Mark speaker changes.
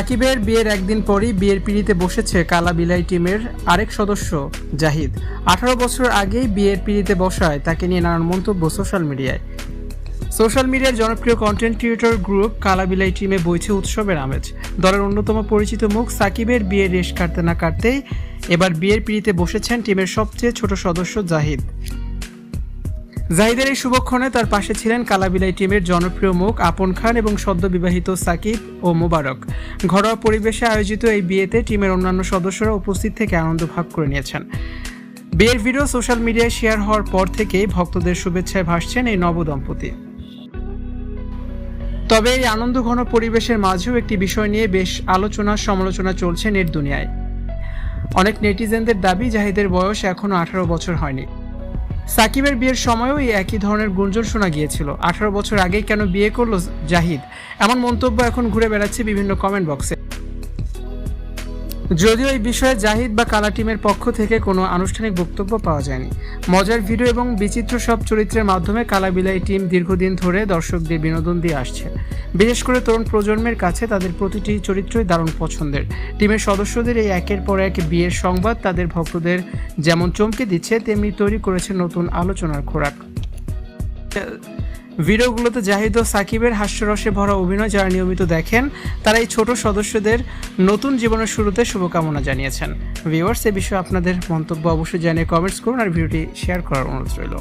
Speaker 1: সাকিবের বিয়ের একদিন পরই বিয়ের পিঁড়িতে বসেছে কালা বিলাই টিমের আরেক সদস্য জাহিদ। 18 বছর আগেই বিয়ের পিঁড়িতে বসায় তাকে নিয়ে নানান মন্তব্য সোশ্যাল মিডিয়ার জনপ্রিয় কন্টেন্ট ক্রিয়েটর গ্রুপ কালা বিলাই টিমে বইছে উৎসবের আমেজ। দলের অন্যতম পরিচিত মুখ সাকিবের বিয়ের রেশ কাটতে না কাটতেই এবার বিয়ের পিঁড়িতে বসেছেন টিমের সবচেয়ে ছোট সদস্য জাহিদের এই শুভক্ষণে তার পাশে ছিলেন কালাবিলাই টিমের জনপ্রিয় মুখ আপন খান এবং সদ্য বিবাহিত সাকিব ও মোবারক। ঘরোয়া পরিবেশে আয়োজিত এই বিয়েতে টিমের অন্যান্য সদস্যরা উপস্থিত থেকে আনন্দ ভাগ করে নিয়েছেন। বিয়ের ভিডিও সোশ্যাল মিডিয়ায় শেয়ার হওয়ার পর থেকেই ভক্তদের শুভেচ্ছায় ভাসছেন এই নবদম্পতি। তবে এই আনন্দঘন পরিবেশের মাঝেও একটি বিষয় নিয়ে বেশ সমালোচনা চলছে নেট দুনিয়ায়। অনেক নেটিজেনদের দাবি জাহিদের বয়স এখনও 18 বছর হয়নি। সাকিবের বিয়ের সময়ও এই একই ধরনের গুঞ্জন শোনা গিয়েছিল। 18 বছর আগেই কেন বিয়ে করলো জাহিদ, এমন মন্তব্য এখন ঘুরে বেড়াচ্ছে বিভিন্ন কমেন্ট বক্সে। যদিও এই বিষয়ে জাহিদ বা কালা টিমের পক্ষ থেকে কোনো আনুষ্ঠানিক বক্তব্য পাওয়া যায়নি। মজার ভিডিও এবং বিচিত্র সব চরিত্রের মাধ্যমে কালা বিলাই টিম দীর্ঘদিন ধরে দর্শকদের বিনোদন দিয়ে আসছে। বিশেষ করে তরুণ প্রজন্মের কাছে তাদের প্রতিটি চরিত্রই দারুণ পছন্দের। টিমের সদস্যদের এই একের পর এক বিয়ের সংবাদ তাদের ভক্তদের যেমন চমকে দিচ্ছে, তেমনি তৈরি করেছে নতুন আলোচনার খোরাক। ভিডিওগুলোতে জাহিদ ও সাকিবের হাস্যরসে ভরা অভিনয় যারা নিয়মিত দেখেন, তারা এই ছোট সদস্যদের নতুন জীবনের শুরুতে শুভকামনা জানিয়েছেন। ভিউয়ার্স, এ বিষয়ে আপনাদের মন্তব্য অবশ্যই জানিয়ে কমেন্টস করুন আর ভিডিওটি শেয়ার করার অনুরোধ রইল।